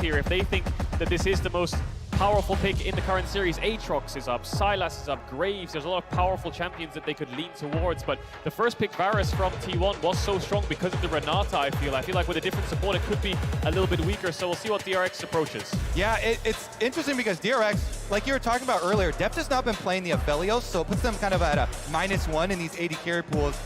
here. If they think that this is the most powerful pick in the current series, Aatrox is up, Sylas is up, Graves, there's a lot of powerful champions that they could lean towards, but the first pick, Varus from T1, was so strong because of the Renata, I feel like with a different support it could be a little bit weaker, so we'll see what DRX approaches. Yeah, it's interesting because DRX, like you were talking about earlier, Deft has not been playing the Aphelios, so it puts them kind of at a -1 in these AD carry pools,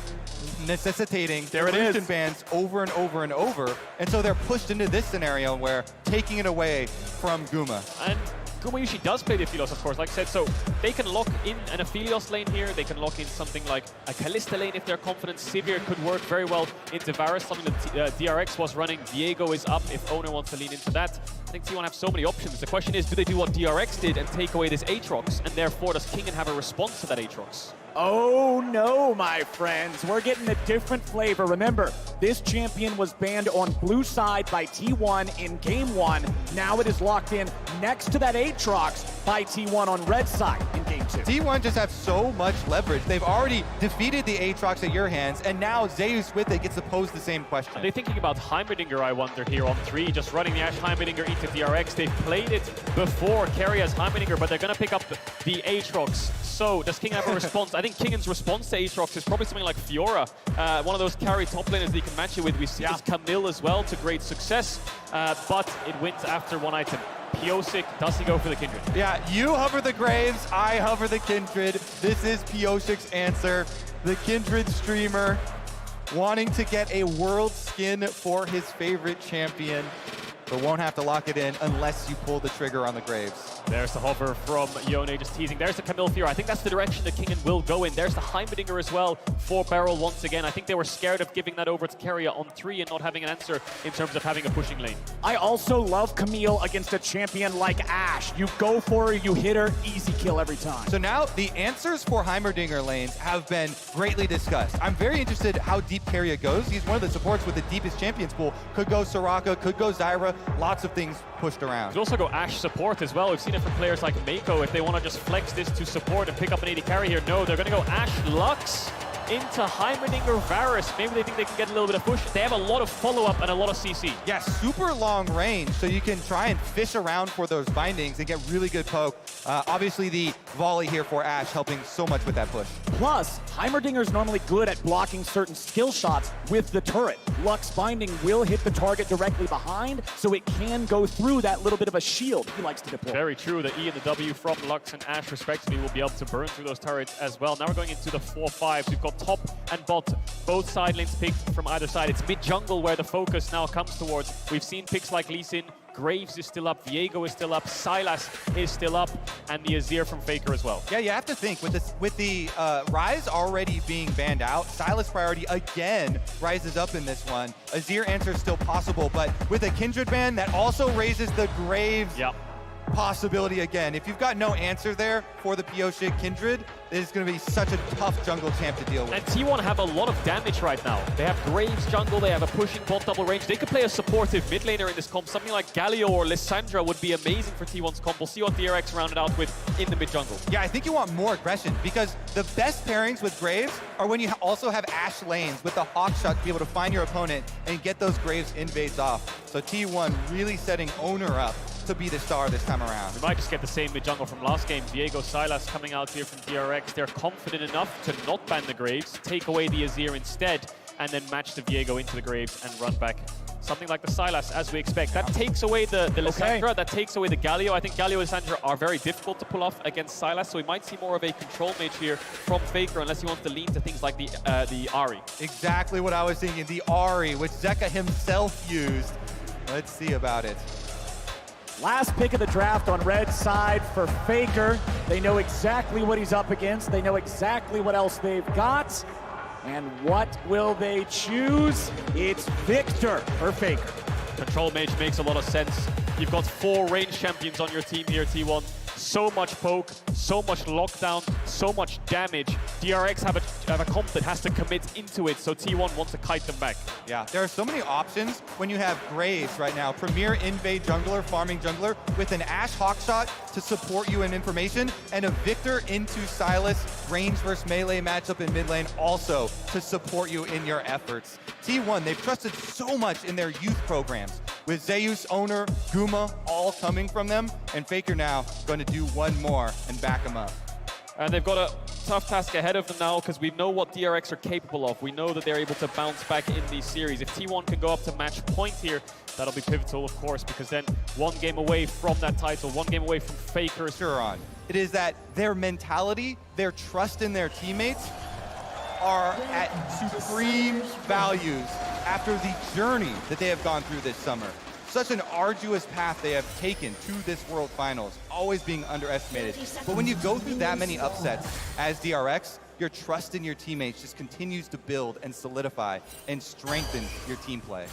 necessitating evolution bans over and over and over, and so they're pushed into this scenario where taking it away from Guma. And Gumayusi does play the Aphelios, of course, like I said, so they can lock in an Aphelios lane here, they can lock in something like a Kalista lane if they're confident. Sivir could work very well into Varus, something that DRX was running. Viego is up if Oner wants to lean into that. I think T1 have so many options. The question is, do they do what DRX did and take away this Aatrox, and therefore does Kingen have a response to that Aatrox? Oh no, my friends, we're getting a different flavor. Remember, this champion was banned on blue side by T1 in game 1. Now it is locked in next to that Aatrox by T1 on red side in game 2. T1 just have so much leverage. They've already defeated the Aatrox at your hands, and now Zeus with it gets to pose the same question. Are they thinking about Heimerdinger, I wonder, here on 3, just running the Ashe Heimerdinger into DRX? They've played it before, Keria's Heimerdinger, but they're going to pick up the Aatrox. So does Kingen have a response? I think Kingen's response to Aatrox is probably something like Fiora, one of those carry top laners that you can match it with. We've seen this Camille as well to great success, but it wins after one item. Pyosik, does he go for the Kindred? Yeah, you hover the Graves, I hover the Kindred. This is Pyosik's answer. The Kindred streamer wanting to get a world skin for his favorite champion, but won't have to lock it in unless you pull the trigger on the Graves. There's the hover from Oner, just teasing. There's the Camille Fiora. I think that's the direction that Kingen will go in. There's the Heimerdinger as well for BeryL once again. I think they were scared of giving that over to Keria on 3 and not having an answer in terms of having a pushing lane. I also love Camille against a champion like Ashe. You go for her, you hit her, easy kill every time. So now the answers for Heimerdinger lanes have been greatly discussed. I'm very interested how deep Keria goes. He's one of the supports with the deepest champions pool. Could go Soraka, could go Zyra, lots of things pushed around. Could also go Ashe support as well. We've seen it from players like Mako if they want to just flex this to support and pick up an AD carry here. No, they're going to go Ashe Lux into Heimerdinger Varus. Maybe they think they can get a little bit of push. They have a lot of follow-up and a lot of CC. Yeah, super long range, so you can try and fish around for those bindings and get really good poke. Obviously, the volley here for Ashe helping so much with that push. Plus, Heimerdinger's normally good at blocking certain skill shots with the turret. Lux binding will hit the target directly behind, so it can go through that little bit of a shield he likes to deploy. Very true. The E and the W from Lux and Ashe respectively will be able to burn through those turrets as well. Now we're going into the 4-5s. We've got top and bot, both side lanes picked from either side. It's mid-jungle where the focus now comes towards. We've seen picks like Lee Sin, Graves is still up, Viego is still up, Sylas is still up, and the Azir from Faker as well. Yeah, you have to think, with the Ryze already being banned out, Sylas priority again rises up in this one. Azir answer is still possible, but with a Kindred ban, that also raises the Graves possibility again. If you've got no answer there for the Pyosik Kindred, it is going to be such a tough jungle champ to deal with. And T1 have a lot of damage right now. They have Graves jungle, they have a pushing bot double range. They could play a supportive mid laner in this comp. Something like Galio or Lissandra would be amazing for T1's comp. We'll see what DRX rounded out with in the mid jungle. Yeah, I think you want more aggression because the best pairings with Graves are when you also have Ashe lanes with the Hawk Shot to be able to find your opponent and get those Graves invades off. So T1 really setting Oner up to be the star this time around. We might just get the same mid-jungle from last game. Viego, Sylas coming out here from DRX. They're confident enough to not ban the Graves, take away the Azir instead, and then match the Viego into the Graves and run back. Something like the Sylas, as we expect. That takes away the Lissandra, that takes away the Galio. I think Galio and Lissandra are very difficult to pull off against Sylas, so we might see more of a control mage here from Faker, unless he wants to lean to things like the Ahri. Exactly what I was thinking, the Ahri, which Zeka himself used. Let's see about it. Last pick of the draft on red side for Faker. They know exactly what he's up against. They know exactly what else they've got. And what will they choose? It's Viktor for Faker. Control mage makes a lot of sense. You've got 4 range champions on your team here, T1. So much poke, so much lockdown, so much damage. DRX have a comp that has to commit into it, so T1 wants to kite them back. Yeah, there are so many options when you have Graves right now. Premier invade jungler, farming jungler, with an Ashe Hawkshot to support you in information, and a Viktor into Sylas range versus melee matchup in mid lane also to support you in your efforts. T1, they've trusted so much in their youth programs. with Zeus, Oner, Guma all coming from them, and Faker now going to do one more and back him up. And they've got a tough task ahead of them now because we know what DRX are capable of. We know that they're able to bounce back in these series. If T1 can go up to match point here, that'll be pivotal, of course, because then one game away from that title, one game away from Faker. Sure on. It is that their mentality, their trust in their teammates are at supreme values after the journey that they have gone through this summer. Such an arduous path they have taken to this World Finals, always being underestimated. But when you go through that many upsets as DRX, your trust in your teammates just continues to build and solidify and strengthen your team play.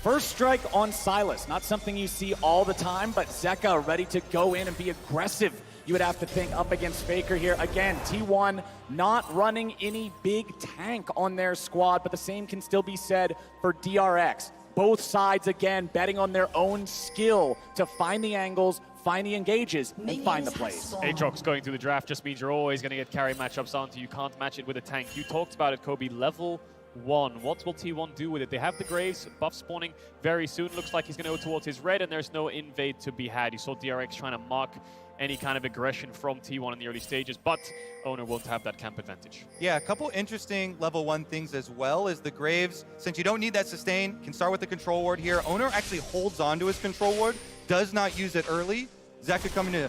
First strike on Sylas, not something you see all the time, but Zeka ready to go in and be aggressive. You would have to think up against Faker here. Again, T1 not running any big tank on their squad, but the same can still be said for DRX. Both sides, again, betting on their own skill to find the angles, find the engages, and find the plays. Aatrox going through the draft just means you're always going to get carry matchups onto. You can't match it with a tank. You talked about it, Kobe. Level 1. What will T1 do with it? They have the Graves, buff spawning very soon. Looks like he's going to go towards his red, and there's no invade to be had. You saw DRX trying to mark any kind of aggression from T1 in the early stages, but Oner won't have that camp advantage. Yeah, a couple interesting level 1 things as well is the Graves, since you don't need that sustain, can start with the control ward here. Oner actually holds on to his control ward, does not use it early. Zeka coming to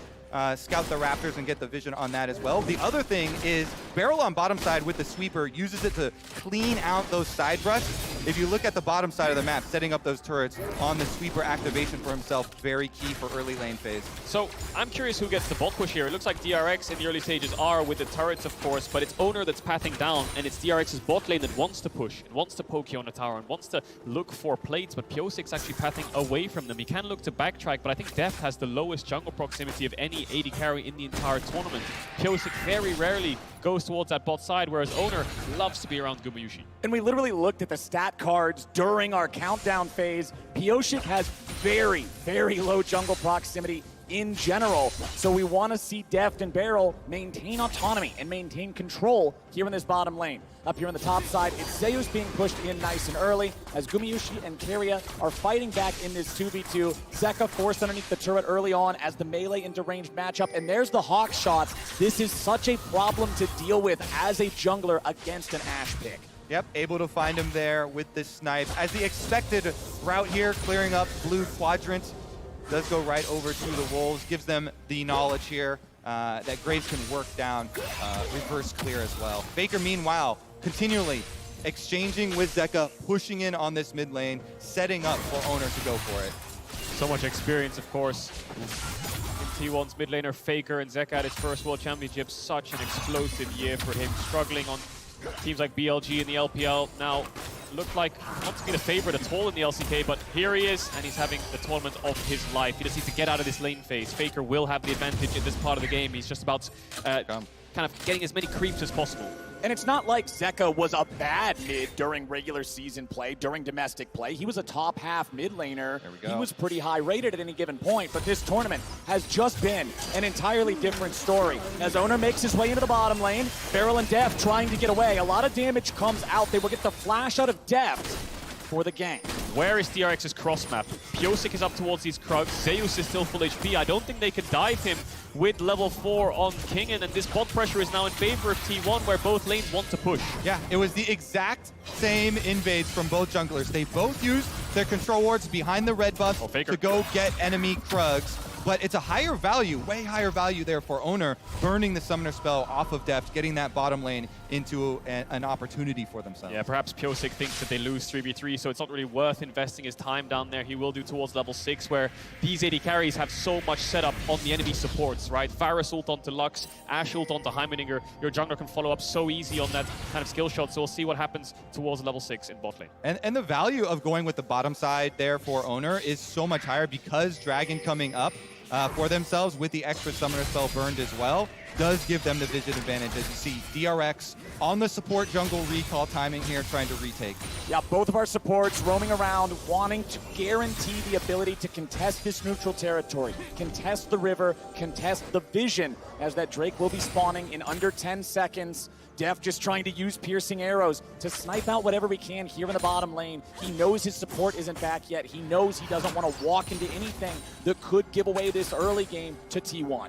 scout the Raptors and get the vision on that as well. The other thing is BeryL on bottom side with the sweeper uses it to clean out those side brush. If you look at the bottom side of the map, setting up those turrets on the sweeper activation for himself, very key for early lane phase. So I'm curious who gets the bot push here. It looks like DRX in the early stages are with the turrets, of course, but it's Oner that's pathing down, and it's DRX's bot lane that wants to push, and wants to poke you on the tower, and wants to look for plates, but Pyosik's actually pathing away from them. He can look to backtrack, but I think Deft has the lowest jungle proximity of any AD carry in the entire tournament. Pyosik very rarely goes towards that bot side, whereas Oner loves to be around Gumayusi. And we literally looked at the stat cards during our countdown phase. Pyosik has very, very low jungle proximity in general, so we want to see Deft and BeryL maintain autonomy and maintain control here in this bottom lane. Up here on the top side, it's Zeus being pushed in nice and early as Gumayusi and Keria are fighting back in this 2v2. Zeka forced underneath the turret early on as the melee into ranged matchup, and there's the Hawk shot. This is such a problem to deal with as a jungler against an Ashe pick. Yep, able to find him there with this snipe. As the expected route here, clearing up blue quadrant, does go right over to the Wolves, gives them the knowledge here that Graves can work down reverse clear as well. Faker, meanwhile, continually exchanging with Zeka, pushing in on this mid lane, setting up for Oner to go for it. So much experience, of course. In T1's mid laner, Faker, and Zeka at his first World Championship. Such an explosive year for him, struggling on teams like BLG in the LPL. Now, looked like not to be the favorite at all in the LCK, but here he is, and he's having the tournament of his life. He just needs to get out of this lane phase. Faker will have the advantage in this part of the game. He's just about kind of getting as many creeps as possible. And it's not like Zeka was a bad mid during regular season play, during domestic play. He was a top half mid laner. There we go. He was pretty high rated at any given point, but this tournament has just been an entirely different story. As Oner makes his way into the bottom lane, BeryL and Deft trying to get away. A lot of damage comes out. They will get the flash out of Deft for the gank. Where is DRX's cross map? Pyosik is up towards these Krugs. Zeus is still full HP. I don't think they can dive him with level 4 on Kingen, and this bot pressure is now in favor of T1, where both lanes want to push. Yeah, it was the exact same invades from both junglers. They both used their control wards behind the red buff to go get enemy Krugs. But it's a higher value, way higher value there for Oner, burning the summoner spell off of Deft, getting that bottom lane into an opportunity for themselves. Yeah, perhaps Pyosik thinks that they lose 3v3, so it's not really worth investing his time down there. He will do towards level 6, where these AD carries have so much setup on the enemy supports, right? Varus ult onto Lux, Ashe ult onto Heimerdinger. Your jungler can follow up so easy on that kind of skill shot, so we'll see what happens towards level 6 in bot lane. And the value of going with the bottom side there for Oner is so much higher because Dragon coming up for themselves with the extra summoner spell burned as well does give them the vision advantage. As you see, DRX on the support jungle recall timing here, trying to retake. Yeah, both of our supports roaming around, wanting to guarantee the ability to contest this neutral territory, contest the river, contest the vision, as that Drake will be spawning in under 10 seconds. Deft just trying to use piercing arrows to snipe out whatever we can here in the bottom lane. He knows his support isn't back yet. He knows he doesn't want to walk into anything that could give away this early game to T1.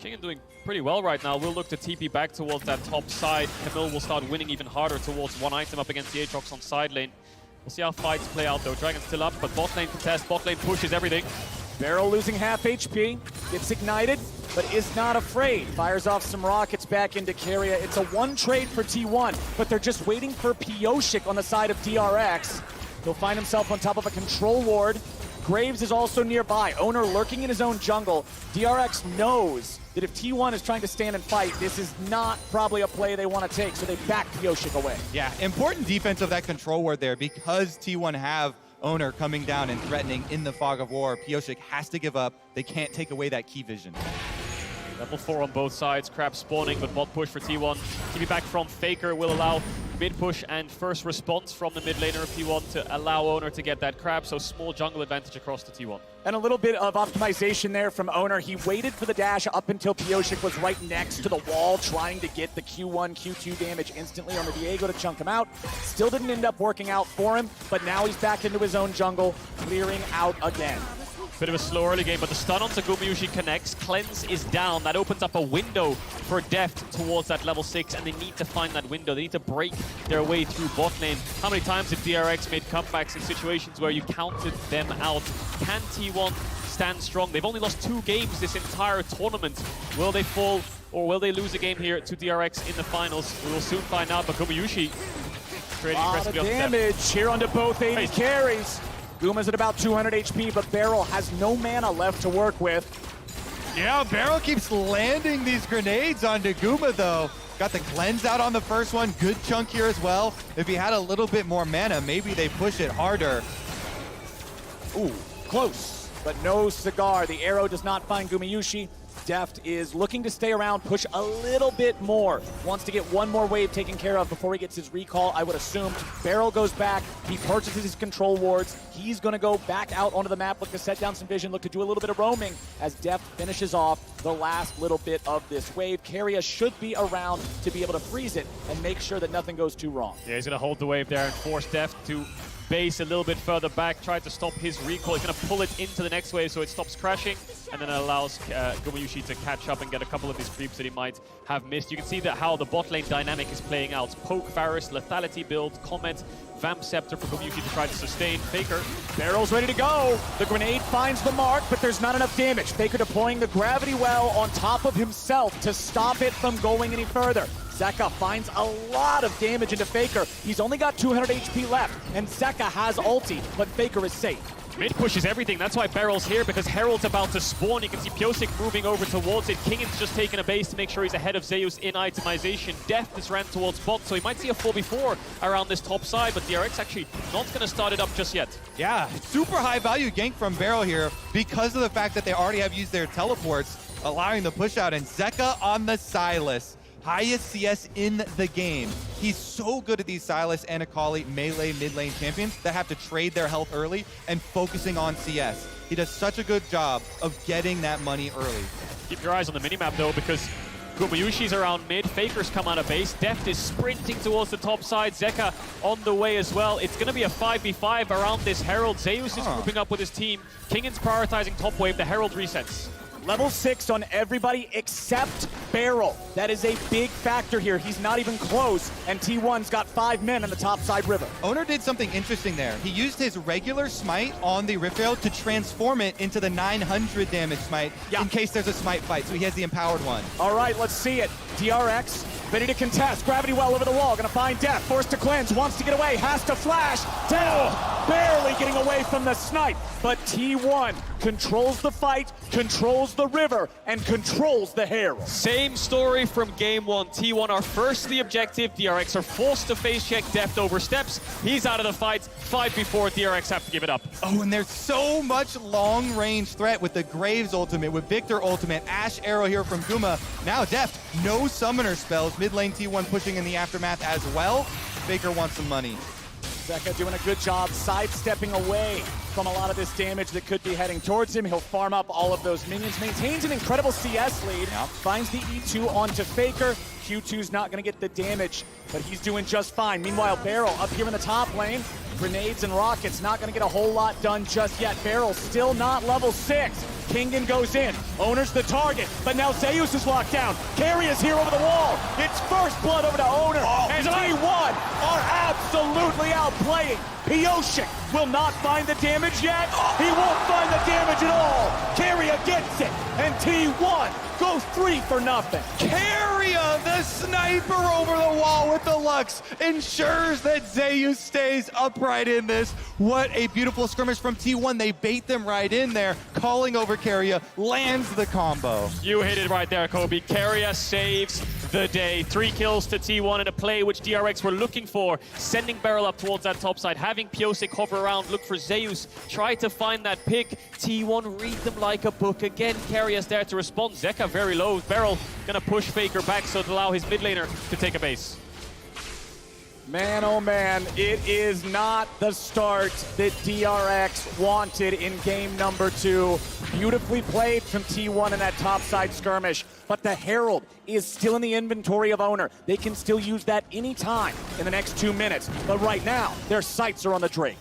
Kingen doing pretty well right now. We'll look to TP back towards that top side. Camille will start winning even harder towards one item up against the Aatrox on side lane. We'll see how fights play out though. Dragon's still up, but bot lane contest. Bot lane pushes everything. BeryL losing half HP, gets ignited, but is not afraid. Fires off some rockets back into Keria. It's a one trade for T1, but they're just waiting for Pyosik on the side of DRX. He'll find himself on top of a control ward. Graves is also nearby. Oner lurking in his own jungle. DRX knows that if T1 is trying to stand and fight, this is not probably a play they want to take, so they back Pyosik away. Yeah, important defense of that control ward there because T1 have Oner coming down and threatening in the fog of war. Pyosik has to give up. They can't take away that key vision. Level 4 on both sides. Crab spawning, but bot push for T1. TP back from Faker will allow mid push and first response from the mid laner of T1 to allow Oner to get that crab, so small jungle advantage across to T1. And a little bit of optimization there from Oner. He waited for the dash up until Pyosik was right next to the wall, trying to get the Q1, Q2 damage instantly on the Viego to chunk him out. Still didn't end up working out for him, but now he's back into his own jungle, clearing out again. Bit of a slow early game, but the stun onto Gumayusi connects. Cleanse is down. That opens up a window for Deft towards that level 6, and they need to find that window. They need to break their way through bot lane. How many times have DRX made comebacks in situations where you counted them out? Can T1 stand strong? They've only lost 2 games this entire tournament. Will they fall, or will they lose a game here to DRX in the finals? We will soon find out, but Gumayusi trading impressively off damage here onto both AD carries. Guma's at about 200 HP, but BeryL has no mana left to work with. Yeah, BeryL keeps landing these grenades onto Guma, though. Got the cleanse out on the first one. Good chunk here as well. If he had a little bit more mana, maybe they push it harder. Ooh, close, but no cigar. The arrow does not find Gumayusi. Deft is looking to stay around, push a little bit more. Wants to get one more wave taken care of before he gets his recall, I would assume. BeryL goes back. He purchases his control wards. He's going to go back out onto the map, look to set down some vision, look to do a little bit of roaming as Deft finishes off the last little bit of this wave. Keria should be around to be able to freeze it and make sure that nothing goes too wrong. Yeah, he's going to hold the wave there and force Deft to base a little bit further back, try to stop his recall. He's going to pull it into the next wave so it stops crashing, and then it allows Gumayusi to catch up and get a couple of these creeps that he might have missed. You can see that how the bot lane dynamic is playing out. Poke Varus, lethality build, Comet, Vamp Scepter for Gumayusi to try to sustain. Faker. BeryL's ready to go. The grenade finds the mark, but there's not enough damage. Faker deploying the gravity well on top of himself to stop it from going any further. Zeka finds a lot of damage into Faker. He's only got 200 HP left, and Zeka has ulti, but Faker is safe. Mid pushes everything. That's why BeryL's here, because Herald's about to spawn. You can see Pyosik moving over towards it. Kingen's just taking a base to make sure he's ahead of Zeus in itemization. Deft has ran towards bot, so he might see a 4v4 around this top side, but DRX actually not going to start it up just yet. Yeah, super high value gank from BeryL here because of the fact that they already have used their teleports, allowing the push out, and Zeka on the Sylas. Highest CS in the game. He's so good at these Sylas and Akali melee mid lane champions that have to trade their health early and focusing on CS. He does such a good job of getting that money early. Keep your eyes on the minimap though, because Gumayusi's around mid, Faker's come out of base, Deft is sprinting towards the top side, Zeka on the way as well. It's going to be a 5v5 around this Herald. Zeus is grouping up with his team. Kingen's prioritizing top wave, the Herald resets. Level 6 on everybody except BeryL. That is a big factor here. He's not even close, and T1's got 5 men on the top side river. Oner did something interesting there. He used his regular smite on the Riftveil to transform it into the 900 damage smite in case there's a smite fight, so he has the empowered one. All right, let's see it. DRX ready to contest. Gravity well over the wall. Gonna find Deft. Forced to cleanse. Wants to get away. Has to flash. Down. Barely getting away from the snipe. But T1 controls the fight, controls the river, and controls the Herald. Same story from game 1. T1 are first the objective. DRX are forced to face check. Deft oversteps. He's out of the fight. 5v4. DRX have to give it up. Oh, and there's so much long-range threat with the Graves ultimate, with Viktor ultimate, Ashe arrow here from Guma. Now Deft, no summoner spells. Mid lane T1 pushing in the aftermath as well. Faker wants some money. Zeka doing a good job sidestepping away from a lot of this damage that could be heading towards him. He'll farm up all of those minions, maintains an incredible CS lead, finds the E2 onto Faker. Q2's not going to get the damage, but he's doing just fine. Meanwhile, BeryL up here in the top lane. Grenades and rockets, not going to get a whole lot done just yet. BeryL still not level 6. Kingen goes in. Oner's the target, but now Zeus is locked down. Keria's here over the wall. It's first blood over to Oner. And T1 are absolutely outplaying. Pyosik will not find the damage yet. He won't find the damage at all. Keria gets it, and T1 goes 3 for nothing. Keria, the sniper over the wall with the Lux, ensures that Zeus stays upright in this. What a beautiful skirmish from T1. They bait them right in there, calling over Keria, lands the combo. You hit it right there, Kobe. Keria saves the day. 3 kills to T1 in a play which DRX were looking for, sending BeryL up towards that top side, having Pyosik hover around, look for Zeus, try to find that pick. T1 read them like a book. Again, Keria's there to respond. Zeka very low. BeryL gonna push Faker back so to allow his mid laner to take a base. Man, oh man, it is not the start that DRX wanted in game number 2. Beautifully played from T1 in that topside skirmish, but the Herald is still in the inventory of Oner. They can still use that anytime in the next 2 minutes, but right now, their sights are on the Drake.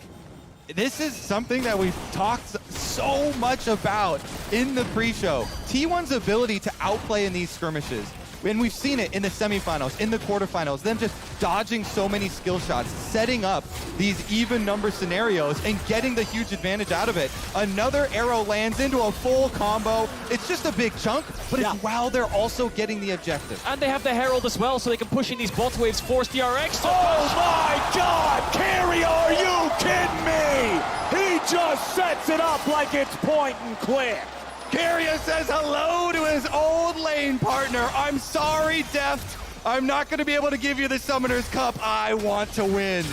This is something that we've talked so much about in the pre-show. T1's ability to outplay in these skirmishes. And we've seen it in the semifinals, in the quarterfinals, them just dodging so many skill shots, setting up these even number scenarios and getting the huge advantage out of it. Another arrow lands into a full combo. It's just a big chunk, but it's while they're also getting the objective. And they have the Herald as well, so they can push in these bot waves, force DRX. Oh my God! Keria, are you kidding me? He just sets it up like it's point and click. Keria says hello to his old lane partner. I'm sorry, Deft. I'm not going to be able to give you the Summoner's Cup. I want to win.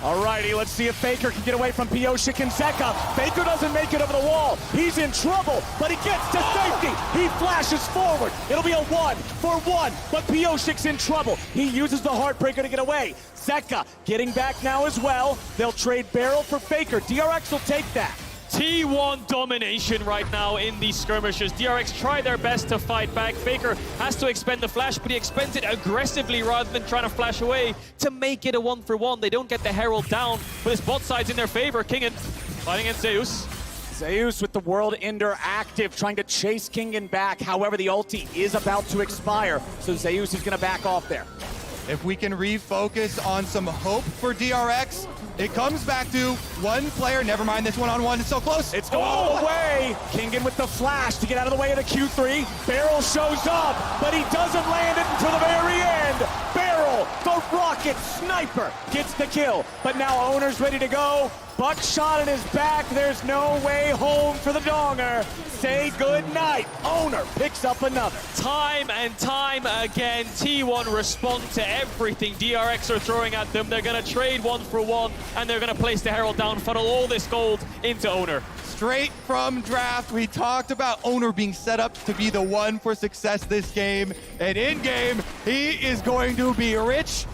Alrighty, let's see if Faker can get away from Pyosik and Zeka. Faker doesn't make it over the wall. He's in trouble, but he gets to safety. He flashes forward. It'll be a 1-for-1, but Pyosik's in trouble. He uses the Heartbreaker to get away. Zeka getting back now as well. They'll trade BeryL for Faker. DRX will take that. T1 domination right now in these skirmishes. DRX try their best to fight back. Faker has to expend the flash, but he expends it aggressively rather than trying to flash away to make it a 1-for-1. They don't get the Herald down, but his bot side's in their favor. Kingen fighting against Zeus. Zeus with the World Ender active, trying to chase Kingen back. However, the ulti is about to expire, so Zeus is going to back off there. If we can refocus on some hope for DRX, it comes back to one player. Never mind this one-on-one. It's so close. It's going all the way. Kingen with the flash to get out of the way of the Q3. BeryL shows up, but he doesn't land it until the very end. BeryL, the rocket sniper, gets the kill. But now Oner's ready to go. Buckshot in his back. There's no way home for the Donger. Say goodnight. Oner picks up another. Time and time again, T1 respond to everything DRX are throwing at them. They're going to trade 1-for-1, and they're going to place the Herald down, funnel all this gold into Oner. Straight from draft, we talked about Oner being set up to be the one for success this game. And in game, he is going to be rich,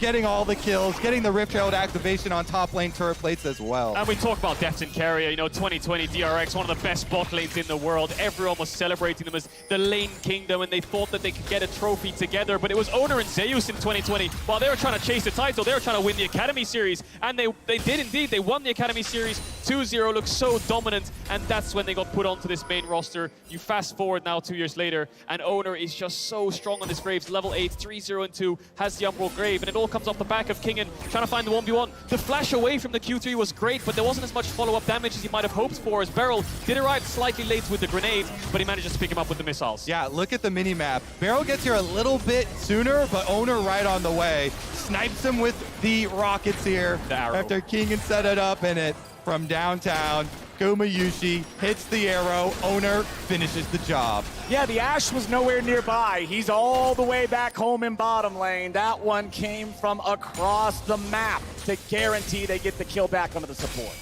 getting all the kills, getting the Rift Herald activation on top lane turret plates as well. And we talk about Deft and Keria, 2020 DRX, one of the best bot lanes in the world. Everyone was celebrating them as the lane kingdom, and they thought that they could get a trophy together. But it was Oner and Zeus in 2020. While they were trying to chase the title, they were trying to win the Academy Series. And they did indeed. They won the Academy Series 2-0, looks so dominant, and that's when they got put onto this main roster. You fast forward now 2 years later, and Oner is just so strong on his Graves, level 8, 3-0-2, has the Umbral Grave, and it all comes off the back of Kingen trying to find the 1v1. The flash away from the Q3 was great, but there wasn't as much follow-up damage as he might have hoped for, as BeryL did arrive slightly late with the grenade, but he manages to pick him up with the missiles. Yeah, look at the mini-map. BeryL gets here a little bit sooner, but Oner right on the way. Snipes him with the rockets here after Kingen set it up, and it from downtown. Gumayusi hits the arrow. Oner finishes the job. Yeah, the Ashe was nowhere nearby. He's all the way back home in bottom lane. That one came from across the map to guarantee they get the kill back onto the support.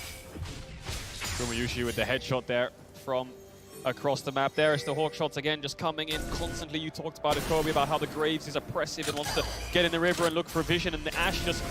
Gumayusi with the headshot there from across the map. There's the hawk shots again, just coming in constantly. You talked about it, Kobe, about how the Graves is oppressive and wants to get in the river and look for vision, and the Ashe just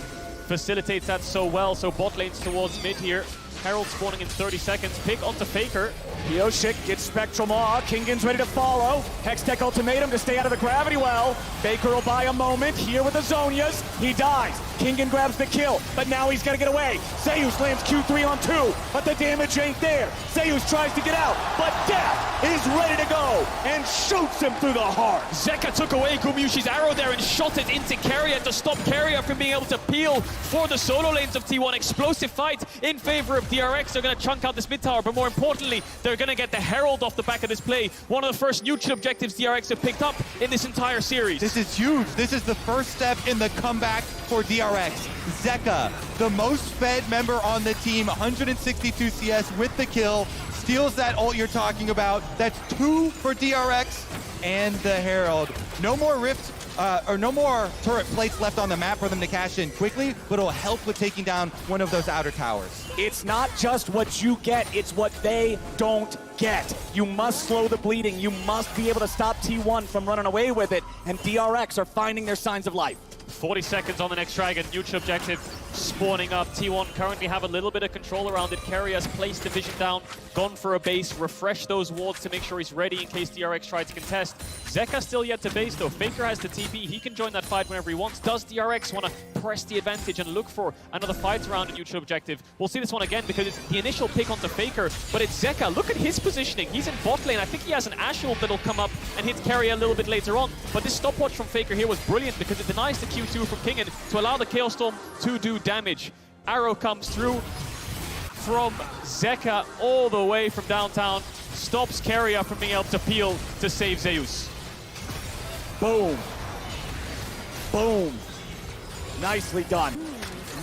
facilitates that so well. So bot lane's towards mid here. Herald spawning in 30 seconds. Pick onto Faker. Pyosik gets Spectral Maw. Kingen's ready to follow. Hextech ultimatum to stay out of the gravity well. Faker will buy a moment here with the Zonias. He dies. Kingen grabs the kill, but now he's gonna get away. Zeus lands Q3 on 2, but the damage ain't there. Zeus tries to get out, but Deft is ready to go and shoots him through the heart. Zeka took away Gumayusi's arrow there and shot it into Keria to stop Keria from being able to peel for the solo lanes of T1. Explosive fight in favor of DRX. They're going to chunk out this mid tower, but more importantly, they're going to get the Herald off the back of this play. One of the first neutral objectives DRX have picked up in this entire series. This is huge. This is the first step in the comeback for DRX. Zeka, the most fed member on the team, 162 CS with the kill, steals that ult you're talking about. That's 2 for DRX and the Herald. No more rift or no more turret plates left on the map for them to cash in quickly, but it'll help with taking down one of those outer towers. It's not just what you get, it's what they don't get. You must slow the bleeding. You must be able to stop T1 from running away with it, and DRX are finding their signs of life. 40 seconds on the next dragon. Neutral objective spawning up. T1 currently have a little bit of control around it. Keria's placed the vision down, gone for a base, refreshed those wards to make sure he's ready in case DRX tries to contest. Zeka still yet to base though. Faker has the TP. He can join that fight whenever he wants. Does DRX want to press the advantage and look for another fight around a neutral objective? We'll see this one again because it's the initial pick onto Faker, but it's Zeka. Look at his positioning. He's in bot lane. I think he has an Ashe ult that'll come up and hit Keria a little bit later on. But this stopwatch from Faker here was brilliant because it denies the Q2 from Kingen to allow the Chaos Storm to do damage. Arrow comes through from Zeka all the way from downtown, stops Keria from being able to peel to save Zeus. Boom. Boom. Nicely done.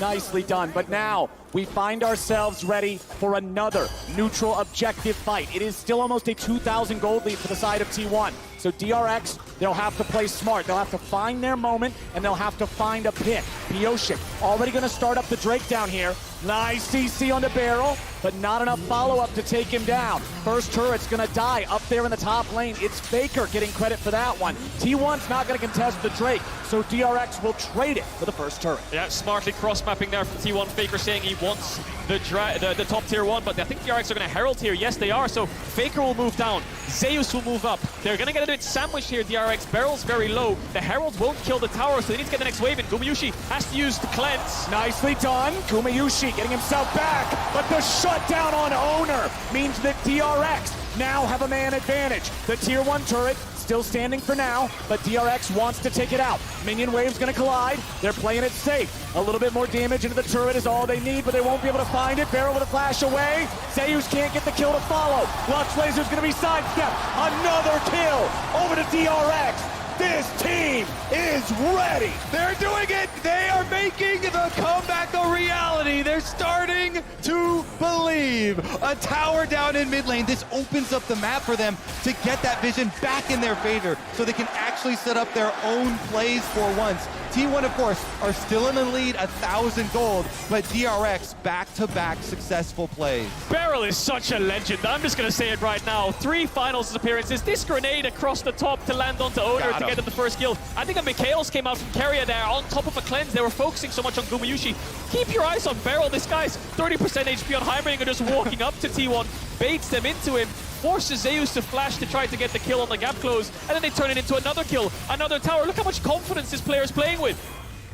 Nicely done. But now we find ourselves ready for another neutral objective fight. It is still almost a 2,000 gold lead for the side of T1. So DRX, they'll have to play smart. They'll have to find their moment, and they'll have to find a pick. Pyosik already going to start up the Drake down here. Nice CC on the BeryL, but not enough follow-up to take him down. First turret's going to die up there in the top lane. It's Faker getting credit for that one. T1's not going to contest the Drake, so DRX will trade it for the first turret. Yeah, smartly cross-mapping there from T1. Faker saying he wants the top tier 1, but I think DRX are going to Herald here. Yes, they are, so Faker will move down. Zeus will move up. They're going to get a bit sandwiched here, DRX. BeryL's very low. The Herald won't kill the tower, so they need to get the next wave in. Gumayusi has to use the cleanse. Nicely done. Gumayusi getting himself back, but the shutdown on Oner means that DRX now have a man advantage. The tier 1 turret still standing for now, but DRX wants to take it out. Minion wave's gonna collide. They're playing it safe. A little bit more damage into the turret is all they need, but they won't be able to find it. BeryL with a flash away. Zeus can't get the kill to follow. Lux Laser's gonna be sidestepped. Another kill over to DRX. This team is ready. They're doing it. They are making the comeback a reality. They're starting to believe. A tower down in mid lane. This opens up the map for them to get that vision back in their favor so they can actually set up their own plays for once. T1, of course, are still in the lead, 1,000 gold, but DRX back-to-back successful plays. BeryL is such a legend. I'm just going to say it right now. 3 finals appearances. This grenade across the top to land onto Oner to get the first kill. I think a Mikhails came out from Keria there on top of a cleanse. They were focusing so much on Gumayusi. Keep your eyes on BeryL. This guy's 30% HP on Heimerdinger just walking up to T1, baits them into him, forces Zeus to flash to try to get the kill on the gap close, and then they turn it into another kill, another tower. Look how much confidence this player is playing with.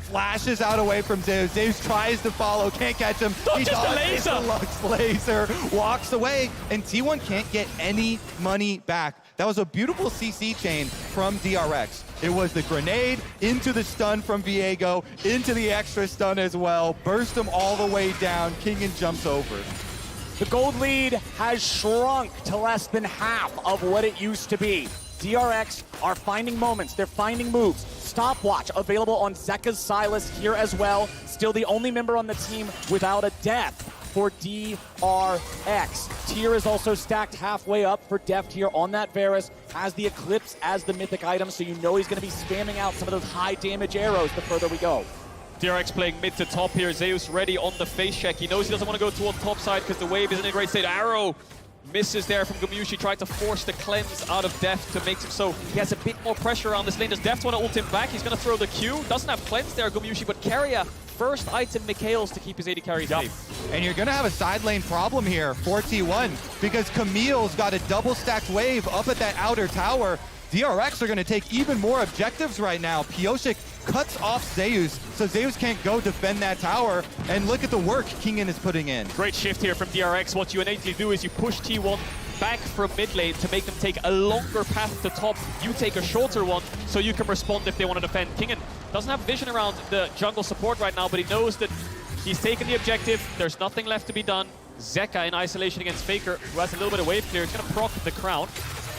Flashes out away from Zeus. Zeus tries to follow, can't catch him. Not just a laser. The Lux Laser walks away, and T1 can't get any money back. That was a beautiful CC chain from DRX. It was the grenade into the stun from Viego, into the extra stun as well. Burst him all the way down. Kingen jumps over. The gold lead has shrunk to less than half of what it used to be. DRX are finding moments, they're finding moves. Stopwatch available on Zeka's Sylas here as well. Still the only member on the team without a death for DRX. Tier is also stacked halfway up for Deft here on that Varus. Has the Eclipse as the mythic item, so you know he's going to be spamming out some of those high damage arrows the further we go. DRX playing mid to top here. Zeus ready on the face check. He knows he doesn't want to go toward top side because the wave is in a great state. Arrow misses there from Gumayusi, tried to force the cleanse out of Deft to make him so he has a bit more pressure around this lane. Does Deft want to ult him back? He's going to throw the Q. Doesn't have cleanse there, Gumayusi, but Keria first item Mikhail's to keep his AD carry safe. And you're going to have a side lane problem here for T1 because Camille's got a double stacked wave up at that outer tower. DRX are going to take even more objectives right now. Pyosik cuts off Zeus, so Zeus can't go defend that tower. And look at the work Kingen is putting in. Great shift here from DRX. What you innately do is you push T1 back from mid lane to make them take a longer path to top. You take a shorter one so you can respond if they want to defend. Kingen doesn't have vision around the jungle support right now, but he knows that he's taken the objective. There's nothing left to be done. Zeka in isolation against Faker, who has a little bit of wave clear. He's going to proc the crown.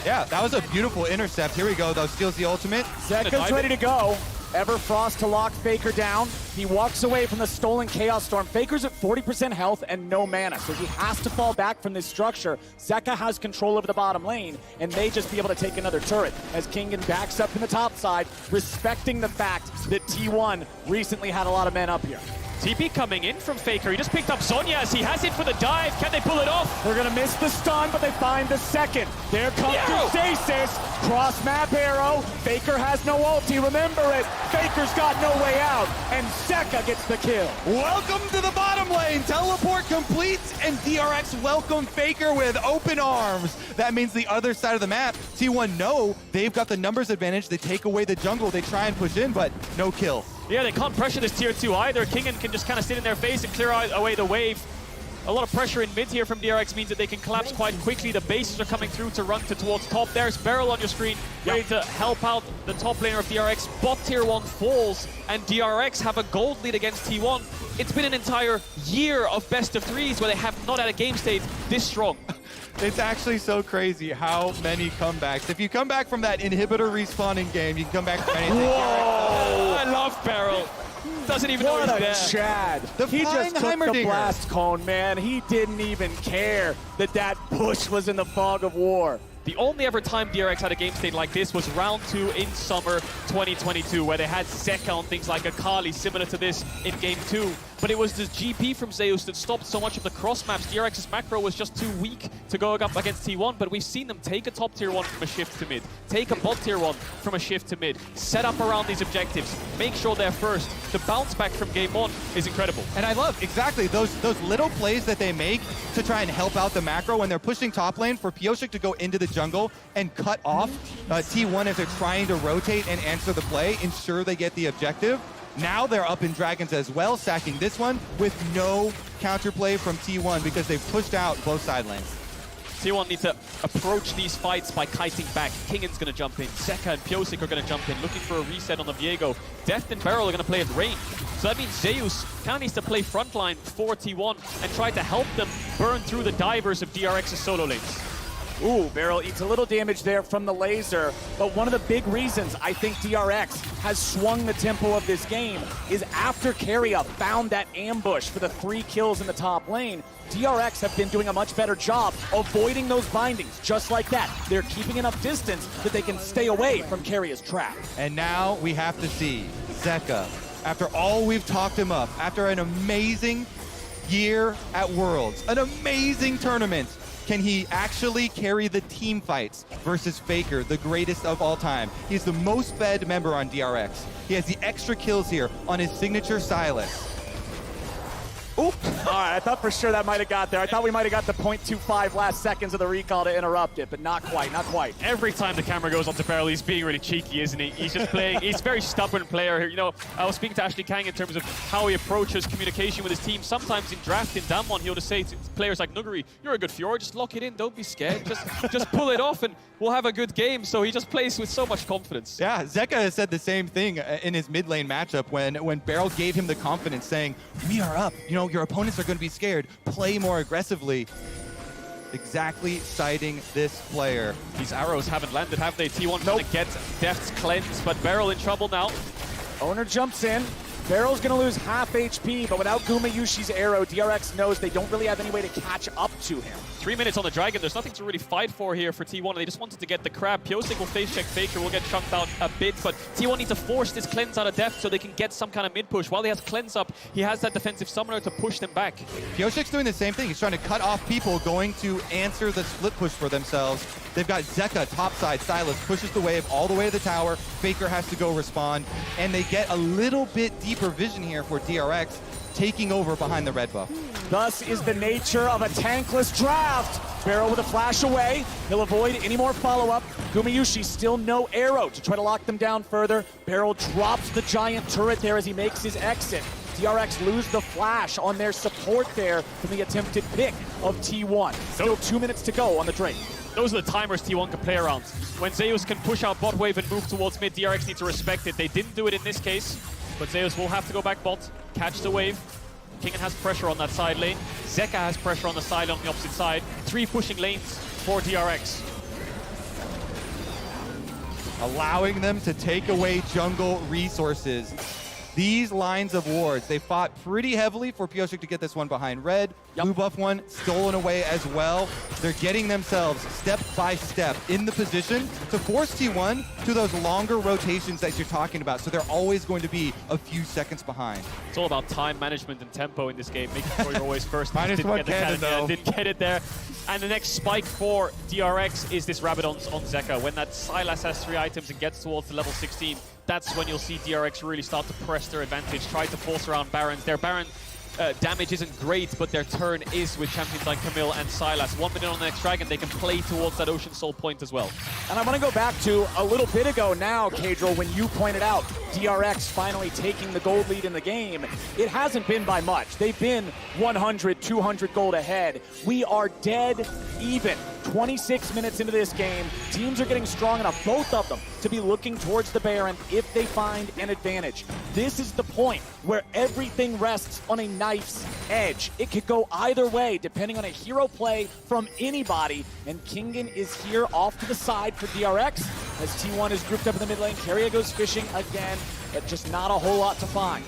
Yeah, that was a beautiful intercept. Here we go, though. Steals the ultimate. Zeka's ready to go. Everfrost to lock Faker down. He walks away from the stolen Chaos Storm. Faker's at 40% health and no mana, so he has to fall back from this structure. Zeka has control over the bottom lane, and may just be able to take another turret as Kingen backs up from the top side, respecting the fact that T1 recently had a lot of men up here. TP coming in from Faker. He just picked up Sonya as he has it for the dive. Can they pull it off? They're going to miss the stun, but they find the second. There comes the stasis. Cross map arrow. Faker has no ulti. Remember it. Faker's got no way out. And Zeka gets the kill. Welcome to the bottom lane. Teleport complete, and DRX welcome Faker with open arms. That means the other side of the map, T1 know they've got the numbers advantage. They take away the jungle. They try and push in, but no kill. Yeah, they can't pressure this tier 2 either. Kingen can just kind of sit in their face and clear away the wave. A lot of pressure in mid here from DRX means that they can collapse quite quickly. The bases are coming through to run towards top. There's BeryL on your screen, ready to help out the top laner of DRX. Bot tier 1 falls, and DRX have a gold lead against T1. It's been an entire year of best of threes where they have not had a game state this strong. It's actually so crazy how many comebacks. If you come back from that inhibitor respawning game, you can come back from anything. Whoa! I love BeryL. Doesn't even know he's there. Chad. He just took the blast cone, man. He didn't even care that push was in the fog of war. The only ever time DRX had a game state like this was round 2 in summer 2022, where they had Zeka on things like Akali, similar to this in game 2. But it was the GP from Zeus that stopped so much of the cross maps. DRX's macro was just too weak to go up against T1, but we've seen them take a top tier 1 from a shift to mid, take a bot tier 1 from a shift to mid, set up around these objectives, make sure they're first. The bounce back from game 1 is incredible. And I love exactly those little plays that they make to try and help out the macro when they're pushing top lane for Pyosik to go into the jungle and cut off T1 as they're trying to rotate and answer the play, ensure they get the objective. Now they're up in Dragons as well, sacking this one with no counterplay from T1 because they've pushed out both side lanes. T1 need to approach these fights by kiting back. Kingen's going to jump in. Zeka and Pyosik are going to jump in, looking for a reset on the Viego. Deft and BeryL are going to play at range. So that means Zeus kind of needs to play frontline for T1 and try to help them burn through the divers of DRX's solo lanes. Ooh, BeryL eats a little damage there from the laser, but one of the big reasons I think DRX has swung the tempo of this game is after Keria found that ambush for the 3 kills in the top lane, DRX have been doing a much better job avoiding those bindings, just like that. They're keeping enough distance that they can stay away from Keria's trap. And now we have to see Zeka, after all we've talked him up, after an amazing year at Worlds, an amazing tournament, can he actually carry the team fights versus Faker, the greatest of all time? He's the most fed member on DRX. He has the extra kills here on his signature Sylas. Oop. All right, I thought for sure that might have got there. I thought we might have got the 0.25 last seconds of the recall to interrupt it, but not quite, not quite. Every time the camera goes onto BeryL, he's being really cheeky, isn't he? He's just playing, he's a very stubborn player. You know, I was speaking to Ashe Kang in terms of how he approaches communication with his team. Sometimes in draft, in Damwon, he'll just say to players like Nuguri, you're a good Fjord, just lock it in, don't be scared. Just pull it off and we'll have a good game. So he just plays with so much confidence. Yeah, Zeka has said the same thing in his mid lane matchup when BeryL gave him the confidence saying, we are up, you know, your opponents are going to be scared, play more aggressively. Exactly citing this player. These arrows haven't landed, have they? T1 trying to get Deft's cleanse, but BeryL in trouble now. Oner jumps in. BeryL's going to lose half HP, but without Gumayusi's arrow, DRX knows they don't really have any way to catch up to him. 3 minutes on the Dragon. There's nothing to really fight for here for T1. They just wanted to get the crab. Pyosik will face check Faker, will get chunked out a bit, but T1 need to force this cleanse out of Deft so they can get some kind of mid push. While he has cleanse up, he has that defensive summoner to push them back. Pyosik's doing the same thing. He's trying to cut off people going to answer the split push for themselves. They've got Zeka topside. Sylas pushes the wave all the way to the tower. Faker has to go respond, and they get a little bit deeper vision here for DRX, taking over behind the red buff. Thus is the nature of a tankless draft. BeryL with a flash away. He'll avoid any more follow-up. Gumayusi still no arrow to try to lock them down further. BeryL drops the giant turret there as he makes his exit. DRX lose the flash on their support there from the attempted pick of T1. Still 2 minutes to go on the Drake. Those are the timers T1 can play around. When Zeus can push out bot wave and move towards mid, DRX need to respect it. They didn't do it in this case, but Zeus will have to go back bot, catch the wave. Kingen has pressure on that side lane. Zeka has pressure on the side on the opposite side. 3 pushing lanes for DRX. Allowing them to take away jungle resources. These lines of wards, they fought pretty heavily for Pyosik to get this one behind red. Yep. Blue buff one stolen away as well. They're getting themselves step by step in the position to force T1 to those longer rotations that you're talking about. So they're always going to be a few seconds behind. It's all about time management and tempo in this game, making sure you're always first. Minus one cannon, though. Didn't get it there. And the next spike for DRX is this rabbit on Zeka. When that Sylas has 3 items and gets towards the level 16, that's when you'll see DRX really start to press their advantage, try to force around Barons. Their Baron damage isn't great, but their turn is with champions like Camille and Sylas. 1 minute on the next Dragon, they can play towards that Ocean Soul point as well. And I want to go back to a little bit ago now, Caedrel, when you pointed out DRX finally taking the gold lead in the game. It hasn't been by much. They've been 100, 200 gold ahead. We are dead even. 26 minutes into this game, teams are getting strong enough, both of them, to be looking towards the Baron if they find an advantage. This is the point where everything rests on a knife's edge. It could go either way, depending on a hero play from anybody, and Kingen is here off to the side for DRX, as T1 is grouped up in the mid lane. Keria goes fishing again, but just not a whole lot to find.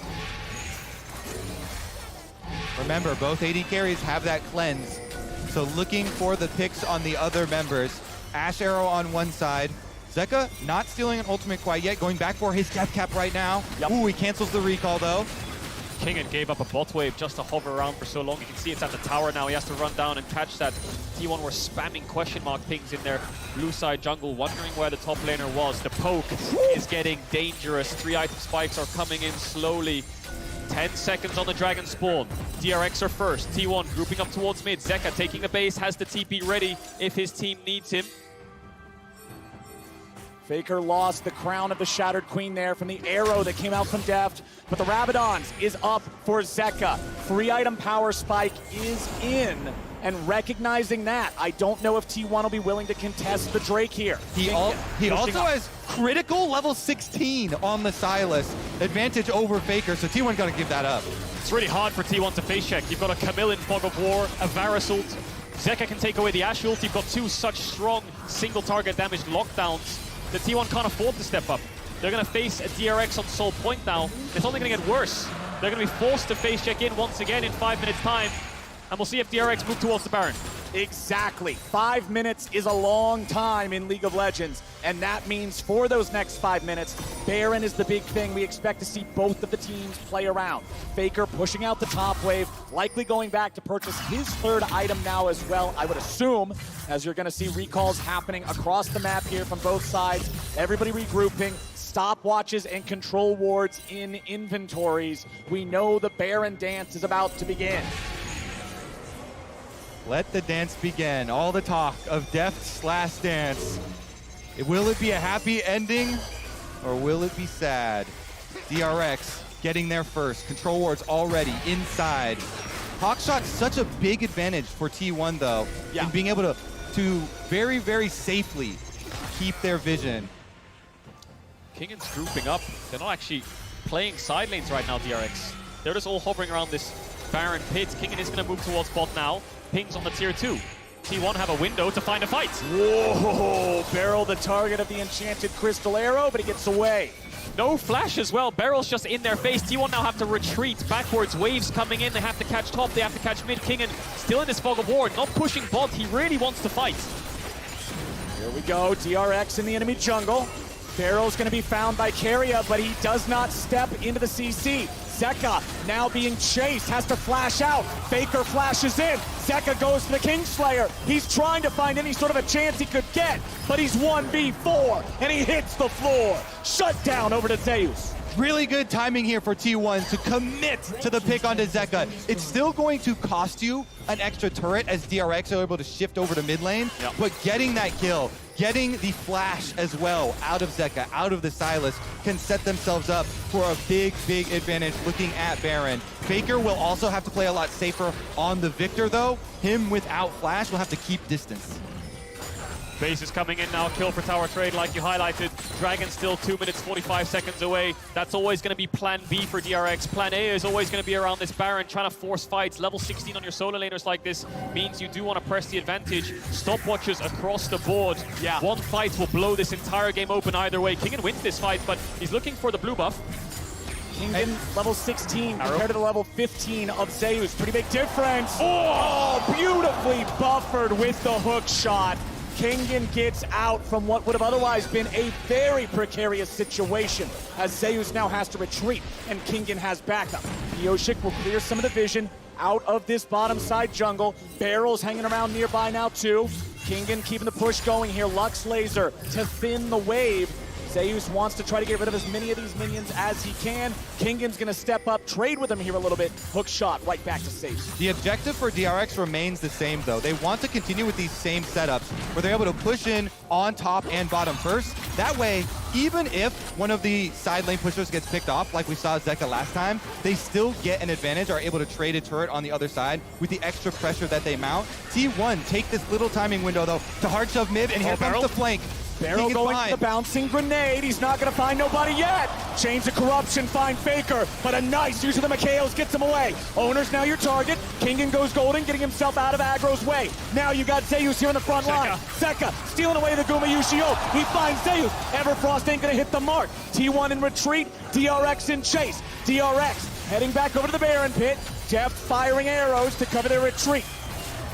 Remember, both AD carries have that cleanse. So looking for the picks on the other members. Ashe arrow on one side. Zeka not stealing an ultimate quite yet. Going back for his death cap right now. Yep. Ooh, he cancels the recall though. Kingen gave up a bot wave just to hover around for so long. You can see it's at the tower now. He has to run down and catch that. T1 were spamming question mark pings in their blue side jungle, wondering where the top laner was. The poke is getting dangerous. 3 item spikes are coming in slowly. 10 seconds on the Dragon spawn. DRX are first. T1 grouping up towards mid. Zeka taking the base, has the TP ready if his team needs him. Faker lost the crown of the Shattered Queen there from the arrow that came out from Deft, but the Rabadons is up for Zeka. 3 item power spike is in, and recognizing that, I don't know if T1 will be willing to contest the Drake here. He also has critical level 16 on the Sylas. Advantage over Faker, so T1 got to give that up. It's really hard for T1 to face check. You've got a Camille in Fog of War, a Varus ult. Zeka can take away the Ashe ult. You've got 2 such strong single target damage lockdowns that T1 can't afford to step up. They're going to face a DRX on Soul Point now. It's only going to get worse. They're going to be forced to face check in once again in 5 minutes time. And we'll see if DRX move towards the Baron. Exactly. 5 minutes is a long time in League of Legends, and that means for those next 5 minutes, Baron is the big thing we expect to see both of the teams play around. Faker pushing out the top wave, likely going back to purchase his 3rd item now as well, I would assume, as you're going to see recalls happening across the map here from both sides. Everybody regrouping. Stopwatches and control wards in inventories. We know the Baron dance is about to begin. Let the dance begin. All the talk of Deft's last dance. Will it be a happy ending or will it be sad? DRX getting there first. Control wards already inside. Hawkshot's such a big advantage for T1 though, in being able to very, very safely keep their vision. Kingen's grouping up. They're not actually playing side lanes right now, DRX. They're just all hovering around this Baron pit. Kingen is going to move towards bot now. Pings on the tier 2. T1 have a window to find a fight. Whoa, BeryL the target of the enchanted crystal arrow, but he gets away. No flash as well. BeryL's just in their face. T1 now have to retreat backwards. Waves coming in. They have to catch top. They have to catch mid. Kingen still in this fog of war. Not pushing bot. He really wants to fight. Here we go. DRX in the enemy jungle. BeryL's going to be found by Keria, but he does not step into the CC. Zeka now being chased, has to flash out. Faker flashes in. Zeka goes for the Kingslayer. He's trying to find any sort of a chance he could get, but he's 1v4, and he hits the floor. Shut down over to Zeus. Really good timing here for T1 to commit to the pick onto Zeka. It's still going to cost you an extra turret as DRX are able to shift over to mid lane, but getting that kill, getting the flash as well out of Zeka, out of the Sylas, can set themselves up for a big, big advantage looking at Baron. Faker will also have to play a lot safer on the Viktor though. Him without flash will have to keep distance. Base is coming in now, kill for tower trade like you highlighted. Dragon still 2 minutes 45 seconds away. That's always going to be plan B for DRX. Plan A is always going to be around this Baron, trying to force fights. Level 16 on your solo laners like this means you do want to press the advantage. Stopwatches across the board. Yeah. One fight will blow this entire game open either way. Kingen wins this fight, but he's looking for the blue buff. Kingen level 16 compared to the level 15 of Zeus. Pretty big difference. Oh, beautifully buffered with the hook shot. Kingen gets out from what would have otherwise been a very precarious situation, as Zeus now has to retreat, and Kingen has backup. Pyosik will clear some of the vision out of this bottom side jungle. BeryL's hanging around nearby now too. Kingen keeping the push going here. Lux Laser to thin the wave. Zeus wants to try to get rid of as many of these minions as he can. Kingen's gonna step up, trade with him here a little bit. Hook shot right back to Zeus. The objective for DRX remains the same though. They want to continue with these same setups where they're able to push in on top and bottom first. That way, even if one of the side lane pushers gets picked off, like we saw Zeka last time, they still get an advantage, are able to trade a turret on the other side with the extra pressure that they mount. T1 take this little timing window though to hard shove mid, and here comes the flank. BeryL going for the bouncing grenade. He's not going to find nobody yet. Chains of Corruption find Faker, but a nice use of the Mikhails gets him away. Oner's now your target. Kingen goes golden, getting himself out of aggro's way. Now you got Zeus here on the front line. Zeka stealing away the Gumayusi ult. He finds Zeus. Everfrost ain't going to hit the mark. T1 in retreat, DRX in chase. DRX heading back over to the Baron pit. Deft firing arrows to cover their retreat.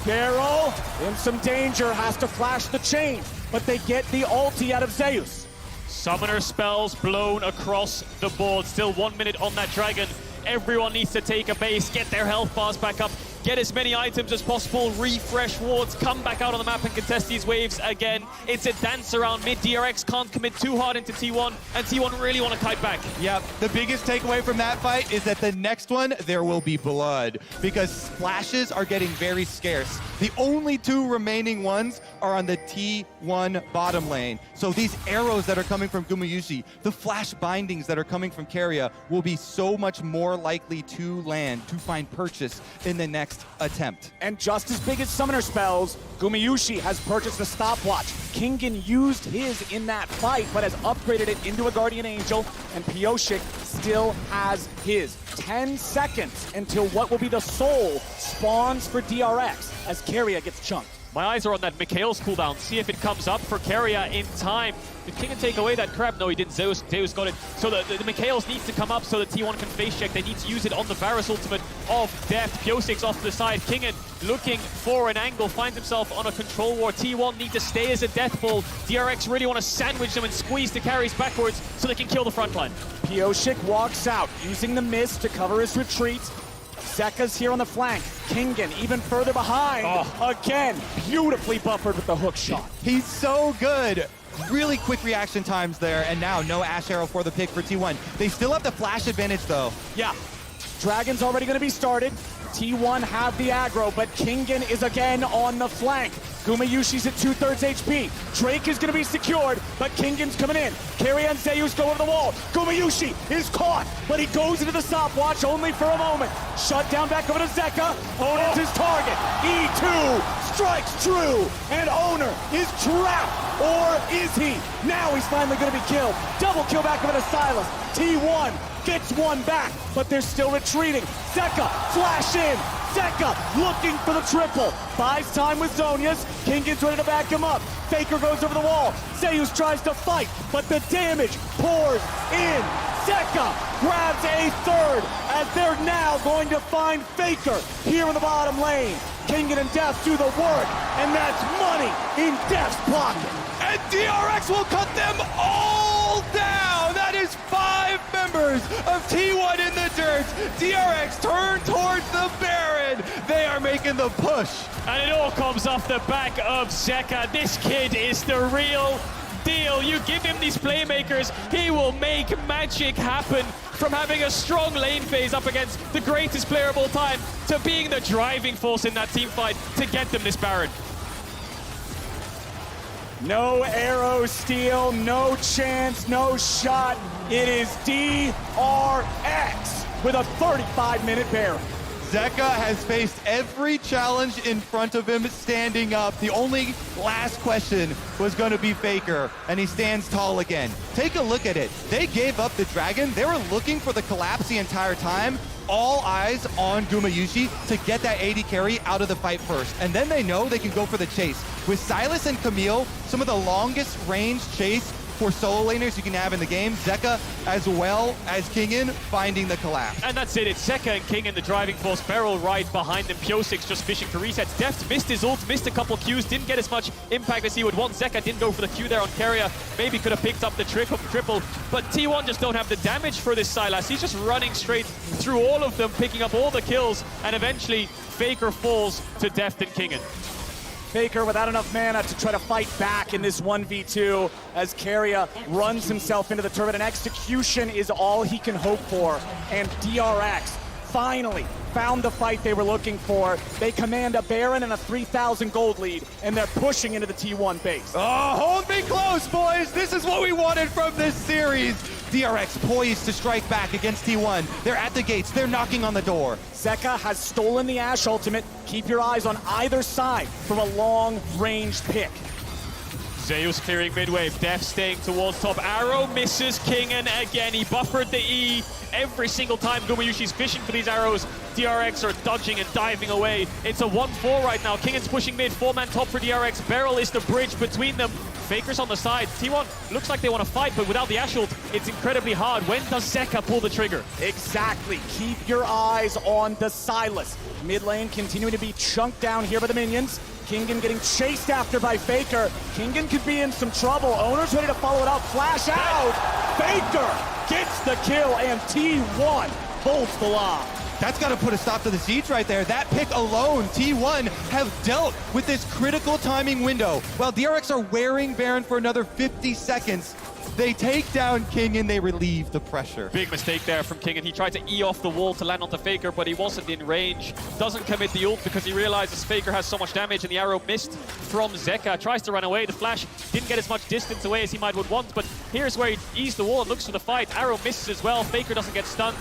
BeryL in some danger, has to flash the chain, but they get the ulti out of Zeus. Summoner spells blown across the board. Still 1 minute on that dragon. Everyone needs to take a base, get their health bars back up, get as many items as possible, refresh wards, come back out on the map and contest these waves again. It's a dance around mid. DRX can't commit too hard into T1, and T1 really want to kite back. Yep, the biggest takeaway from that fight is that the next one, there will be blood, because splashes are getting very scarce. The only two remaining ones are on the T1 bottom lane. So these arrows that are coming from Gumayusi, the flash bindings that are coming from Keria will be so much more likely to land, to find purchase in the next attempt. And just as big as summoner spells, Gumayusi has purchased a stopwatch. Kingen used his in that fight, but has upgraded it into a Guardian Angel, and Pyosik still has his. 10 seconds until what will be the soul spawns for DRX as Keria gets chunked. My eyes are on that Mikhail's cooldown. See if it comes up for Keria in time. Did Kingen take away that crab? No, he didn't. Zeus got it. So the Mikhail's needs to come up so that T1 can face check. They need to use it on the Varus ultimate of Deft. Pyosik's off to the side. Kingen looking for an angle, finds himself on a control war. T1 need to stay as a death ball. DRX really want to sandwich them and squeeze the carries backwards so they can kill the front line. Pyosik walks out, using the mist to cover his retreat. Zeka's here on the flank. Kingen even further behind. Again, beautifully buffered with the hook shot. He's so good. Really quick reaction times there, and now no Ashe arrow for the pick for T1. They still have the flash advantage though. Yeah, Dragon's already going to be started. T1 have the aggro, but Kingen is again on the flank. Gumayushi's at 2/3 HP. Drake is going to be secured, but Kingen's coming in. Keria and Zeus go over the wall. Gumayusi is caught, but he goes into the stopwatch only for a moment. Shut down back over to Zeka. Oner's his target. E2 strikes true, and Oner is trapped. Or is he? Now he's finally going to be killed. Double kill back over to Sylas. T1 gets one back, but they're still retreating. Zeka, flash in, Zeka looking for the triple. Buys time with Zhonya's. Kingen's ready to back him up. Faker goes over the wall. Zeus tries to fight, but the damage pours in. Zeka grabs a third as they're now going to find Faker here in the bottom lane. Kingen and Deft do the work, and that's money in Deft's pocket. And DRX will cut them all down. That is 5 members of T1 in the dirt. DRX turn towards the Baron. They are making the push. And it all comes off the back of Zeka. This kid is the real deal. You give him these playmakers, he will make magic happen. From having a strong lane phase up against the greatest player of all time to being the driving force in that team fight to get them this Baron. No arrow steal, no chance, no shot. It is DRX with a 35-minute Baron. Zeka has faced every challenge in front of him standing up. The only last question was going to be Faker, and he stands tall again. Take a look at it. They gave up the dragon. They were looking for the collapse the entire time. All eyes on Gumayusi to get that AD carry out of the fight first. And then they know they can go for the chase. With Sylas and Camille, some of the longest range chase for solo laners you can have in the game. Zeka as well as Kingen finding the collapse. And that's it. It's Zeka and Kingen, the driving force. BeryL right behind them. Pyosik's just fishing for resets. Deft missed his ult, missed a couple Qs, didn't get as much impact as he would want. Zeka didn't go for the Q there on Keria. Maybe could have picked up the triple, but T1 just don't have the damage for this Sylas. He's just running straight through all of them, picking up all the kills, and eventually Faker falls to Deft and Kingen. Faker without enough mana to try to fight back in this 1v2 as Keria runs himself into the turret, and execution is all he can hope for. And DRX finally found the fight they were looking for. They command a Baron and a 3,000 gold lead, and they're pushing into the T1 base. Oh, hold me close, boys. This is what we wanted from this series. DRX poised to strike back against T1. They're at the gates. They're knocking on the door. Zeka has stolen the Ashe ultimate. Keep your eyes on either side from a long-range pick. Zeus clearing mid-wave, Deft staying towards top. Arrow misses Kingen again. He buffered the E every single time Gumayusi's fishing for these arrows. DRX are dodging and diving away. It's a 1-4 right now. Kingen's pushing mid, 4-man top for DRX. BeryL is the bridge between them. Faker's on the side. T1 looks like they want to fight, but without the Ashe ult, it's incredibly hard. When does Zeka pull the trigger? Exactly. Keep your eyes on the Sylas. Mid lane continuing to be chunked down here by the minions. Kingen getting chased after by Faker. Kingen could be in some trouble. Oner's ready to follow it up. Flash out. Faker gets the kill, and T1 holds the line. That's got to put a stop to the siege right there. That pick alone, T1 have dealt with this critical timing window. While DRX are wearing Baron for another 50 seconds, they take down Kingen, they relieve the pressure. Big mistake there from Kingen. He tried to E off the wall to land onto Faker, but he wasn't in range. Doesn't commit the ult because he realizes Faker has so much damage, and the arrow missed from Zeka. Tries to run away. The flash didn't get as much distance away as he might would want, but here's where he eased the wall and looks for the fight. Arrow misses as well. Faker doesn't get stunned.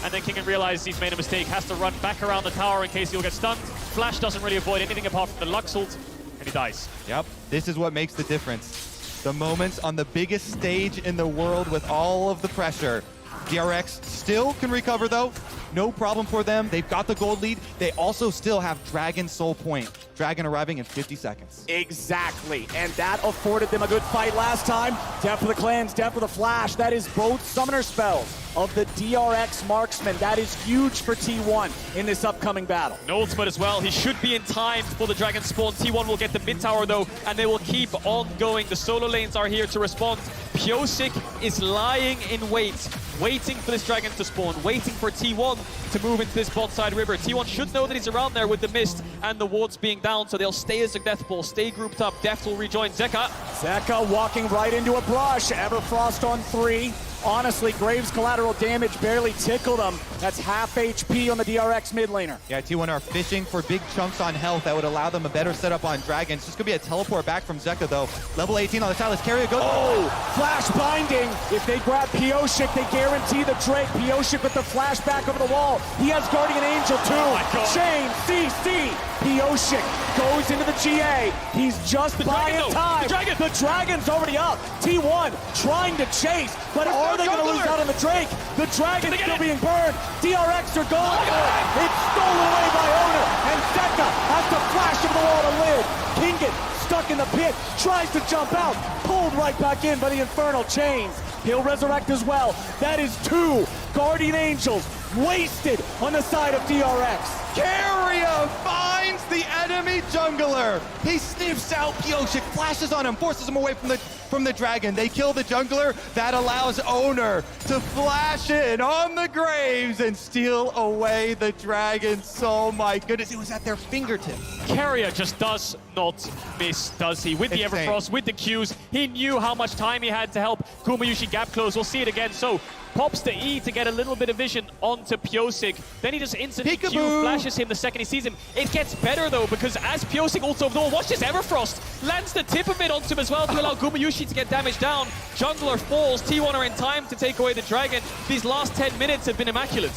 And then Kingen realizes he's made a mistake, has to run back around the tower in case he'll get stunned. Flash doesn't really avoid anything apart from the Lux ult, and he dies. Yep, this is what makes the difference. The moments on the biggest stage in the world with all of the pressure. DRX still can recover though. No problem for them. They've got the gold lead. They also still have Dragon Soul Point. Dragon arriving in 50 seconds. Exactly, and that afforded them a good fight last time. Deft for the clans, Deft for the flash. That is both summoner spells of the DRX marksman. That is huge for T1 in this upcoming battle. No ultimate as well. He should be in time for the Dragon spawn. T1 will get the mid tower though, and they will keep on going. The solo lanes are here to respond. Pyosik is lying in wait, waiting for this Dragon to spawn, waiting for T1 to move into this bot side river. T1 should know that he's around there with the mist and the wards being down, so they'll stay as a death ball, stay grouped up. Deft will rejoin Zeka. Zeka walking right into a brush. Everfrost on 3. Honestly, Graves' collateral damage barely tickled him. That's half HP on the DRX mid laner. Yeah, T1 are fishing for big chunks on health that would allow them a better setup on Dragon. It's just going to be a teleport back from Zeka, though. Level 18 on the Sylas. Keria goes. Oh, flash binding. If they grab Pyosik, they guarantee the Drake. Pyosik with the flash back over the wall. He has Guardian Angel, too. Oh my God. Chain, CC. Pyosik goes into the GA. He's just buying time. The Dragon's already up. T1 trying to chase, but are they going to lose out on the Drake? The Dragon's still being burned. DRX are going for it. It's stolen away by Oner, and Zeka has to flash him the wall to live. Kingen stuck in the pit, tries to jump out, pulled right back in by the Infernal Chains. He'll resurrect as well. That is 2 Guardian Angels wasted on the side of DRX. Keria finds the enemy jungler. He sniffs out Pyosik, flashes on him, forces him away from the dragon. They kill the jungler. That allows Oner to flash in on the graves and steal away the dragon. So my goodness, it was at their fingertips. Keria just does not miss, does he? With the Insane. Everfrost, with the Qs, he knew how much time he had to help Gumayusi gap close. We'll see it again. So pops the E to get a little bit of vision onto Pyosik. Then he just instantly Q flashes him the second he sees him. It gets better though, because as Pyosik also, no, watch this Everfrost, lands the tip of it onto him as well to allow Gumayusi to get damage down. Jungler falls, T1 are in time to take away the dragon. These last 10 minutes have been immaculate.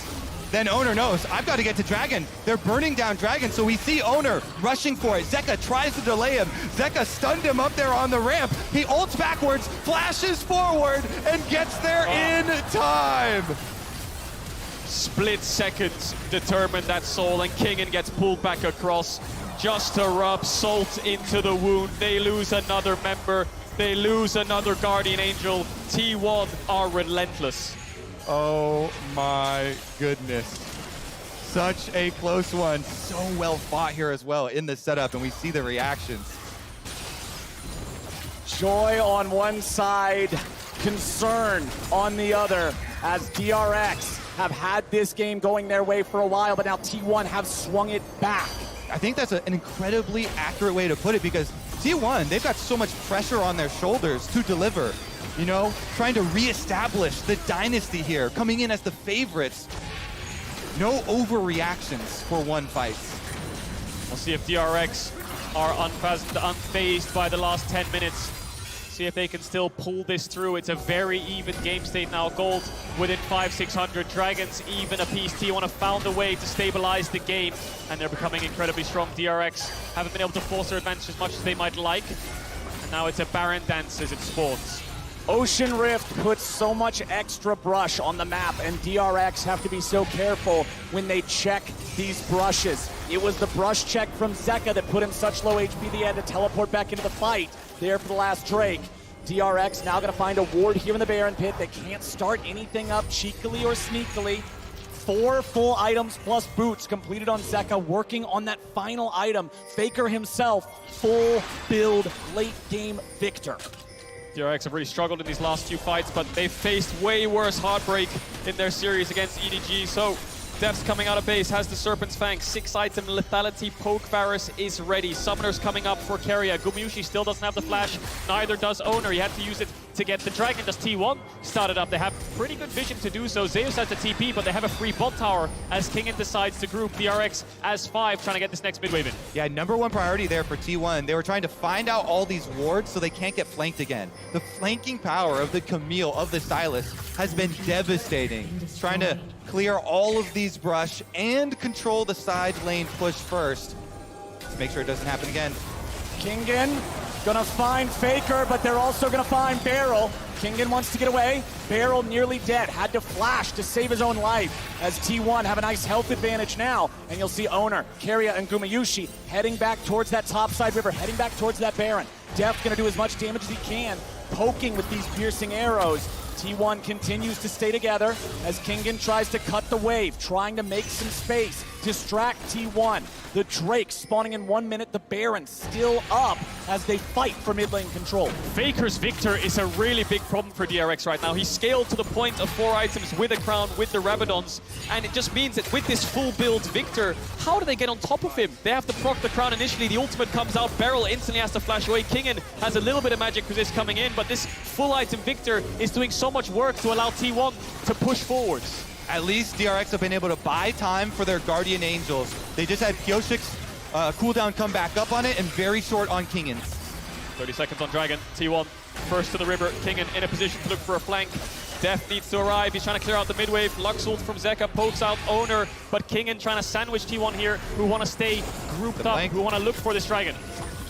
Then Oner knows, I've got to get to Dragon. They're burning down Dragon, so we see Oner rushing for it. Zeka tries to delay him. Zeka stunned him up there on the ramp. He ults backwards, flashes forward, and gets there in time. Split seconds determine that soul, and Kingen gets pulled back across just to rub salt into the wound. They lose another member. They lose another Guardian Angel. T1 are relentless. Oh my goodness. Such a close one. So well fought here as well in the setup, and we see the reactions. Joy on one side, concern on the other, as DRX have had this game going their way for a while, but now T1 have swung it back. I think that's an incredibly accurate way to put it, because T1, they've got so much pressure on their shoulders to deliver. You know, trying to reestablish the dynasty here, coming in as the favorites. No overreactions for one fight. We'll see if DRX are unfazed by the last 10 minutes. See if they can still pull this through. It's a very even game state now. Gold within 500-600. Dragons even apiece. T1 have found a way to stabilize the game, and they're becoming incredibly strong. DRX haven't been able to force their advantage as much as they might like. And now it's a Baron dance as it spawns. Ocean Rift puts so much extra brush on the map, and DRX have to be so careful when they check these brushes. It was the brush check from Zeka that put him such low HP that he had to teleport back into the fight there for the last Drake. DRX now going to find a ward here in the Baron pit. They can't start anything up cheekily or sneakily. 4 full items plus boots completed on Zeka, working on that final item. Faker himself, full build, late game Viktor. DRX have really struggled in these last few fights, but they've faced way worse heartbreak in their series against EDG. So Deft's coming out of base, has the Serpent's Fang, 6-item lethality poke. Varus is ready. Summoner's coming up for Keria. Gumayusi still doesn't have the flash, neither does Oner. He had to use it to get the dragon. Does T1 started up? They have pretty good vision to do so. Zeus has the TP, but they have a free bot tower as Kingen decides to group DRX as 5, trying to get this next mid wave in. Yeah, #1 priority there for T1. They were trying to find out all these wards so they can't get flanked again. The flanking power of the Camille, of the Sylas, has been devastating. Trying to clear all of these brush and control the side lane push first. Let's make sure it doesn't happen again. Kingen gonna find Faker, but they're also gonna find BeryL. Kingen wants to get away. BeryL nearly dead, had to flash to save his own life, as T1 have a nice health advantage now. And you'll see Oner, Keria, and Gumayusi heading back towards that topside river, heading back towards that Baron. Deft gonna do as much damage as he can, poking with these piercing arrows. T1 continues to stay together as Kingen tries to cut the wave, trying to make some space, distract T1. The Drake spawning in 1 minute, the Baron still up as they fight for mid lane control. Faker's Viktor is a really big problem for DRX right now. He's scaled to the point of 4 items with a crown, with the Rabadons, and it just means that with this full build Viktor, how do they get on top of him? They have to proc the crown initially, the ultimate comes out, BeryL instantly has to flash away. Kingen has a little bit of magic resist coming in, but this full item Viktor is doing so much work to allow T1 to push forwards. At least DRX have been able to buy time for their Guardian Angels. They just had Pyosik's cooldown come back up on it, and very short on Kingen's. 30 seconds on Dragon. T1 first to the river. Kingen in a position to look for a flank. Deft needs to arrive. He's trying to clear out the mid wave. Lux ult from Zeka pokes out Oner, but Kingen trying to sandwich T1 here, who want to stay grouped up, who want to look for this dragon.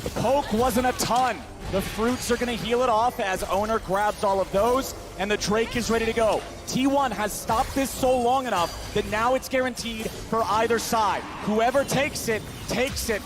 The poke wasn't a ton. The fruits are going to heal it off as Oner grabs all of those, and the Drake is ready to go. T1 has stopped this so long enough that now it's guaranteed for either side. Whoever takes it,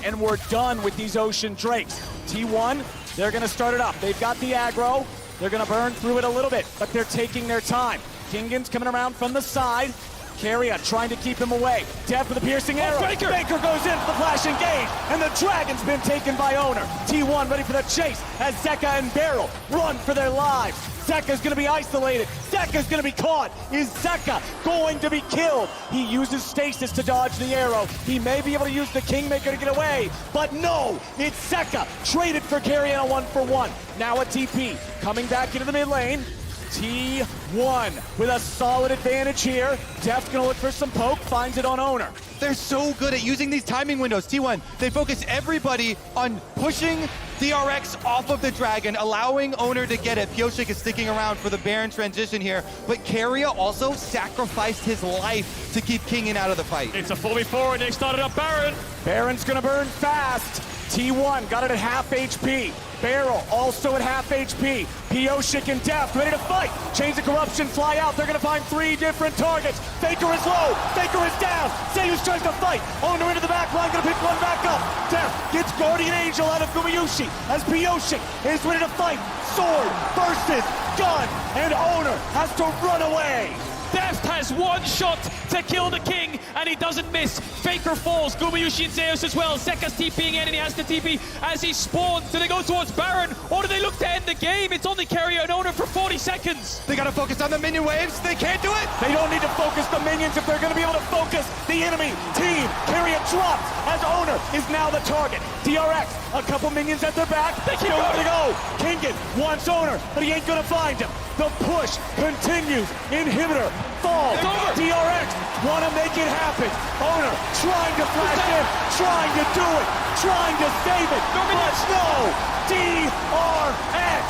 and we're done with these Ocean Drakes. T1, they're going to start it up. They've got the aggro. They're going to burn through it a little bit, but they're taking their time. Kingen's coming around from the side. Keria trying to keep him away. Deft with a piercing arrow. Baker goes in for the flash engage, and the dragon's been taken by Oner. T1 ready for the chase as Zeka and BeryL run for their lives. Zeka's gonna be isolated. Zeka's gonna be caught. Is Zeka going to be killed? He uses stasis to dodge the arrow. He may be able to use the Kingmaker to get away, but no, it's Zeka traded for Keria in a 1-for-1. Now a TP coming back into the mid lane. T1 with a solid advantage here. Deft gonna look for some poke, finds it on Oner. They're so good at using these timing windows. T1, they focus everybody on pushing DRX off of the dragon, allowing Oner to get it. Pyosik is sticking around for the Baron transition here, but Keria also sacrificed his life to keep Kingen out of the fight. It's a 4v4, and they started up Baron. Baron's gonna burn fast. T1 got it at half HP. BeryL also at half HP. Pyosik and Deft ready to fight. Chains of Corruption fly out. They're going to find 3 different targets. Faker is low. Faker is down. Zeus tries to fight. Oner into the back line. Going to pick one back up. Deft gets Guardian Angel out of Gumayusi as Pyosik is ready to fight. Sword versus gun. And Oner has to run away. Deft has one shot to kill the king, and he doesn't miss. Faker falls, Gumayusi and Zeus as well. Zeka's TPing in, and he has to TP as he spawns. Do they go towards Baron, or do they look to end the game? It's only Keria and Oner for 40 seconds. They gotta focus on the minion waves. They can't do it. They don't need to focus the minions if they're going to be able to focus the enemy team. Keria drops as Oner is now the target. DRX, a couple minions at their back. They keep going to go. Kingen wants Oner, but he ain't going to find him. The push continues. Inhibitor falls. DRX want to make it happen. Oner trying to flash in, trying to do it, trying to save it. But no, DRX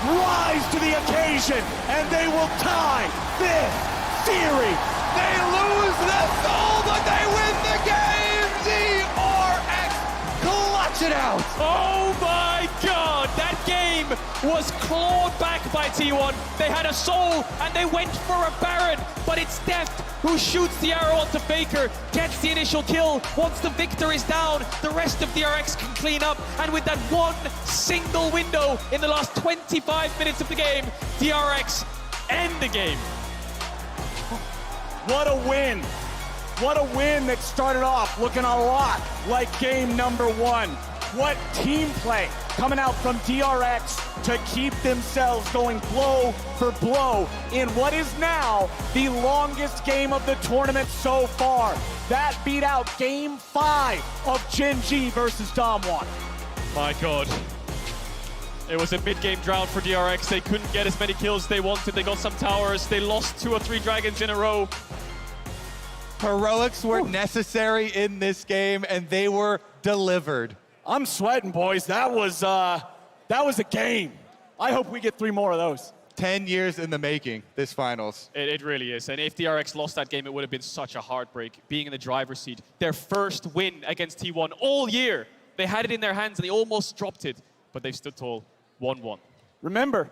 rise to the occasion, and they will tie this series. They lose the soul, but they win the game. DRX clutch it out. Oh my god, that game was clawed back by T1. They had a soul and they went for a Baron, but it's Deft who shoots the arrow onto Faker, gets the initial kill. Once the Viktor is down, the rest of DRX can clean up, and with that one single window in the last 25 minutes of the game, DRX end the game. What a win. What a win that started off looking a lot like game number 1. What team play coming out from DRX to keep themselves going blow for blow in what is now the longest game of the tournament so far. That beat out game 5 of Gen G versus Damwon. My god. It was a mid-game drought for DRX. They couldn't get as many kills as they wanted. They got some towers. They lost 2 or 3 dragons in a row. Heroics were necessary in this game, and they were delivered. I'm sweating, boys. That was a game. I hope we get 3 more of those. 10 years in the making, this finals. It really is. And if DRX lost that game, it would have been such a heartbreak, being in the driver's seat. Their first win against T1 all year. They had it in their hands, and they almost dropped it, but they've stood tall. 1-1. Remember,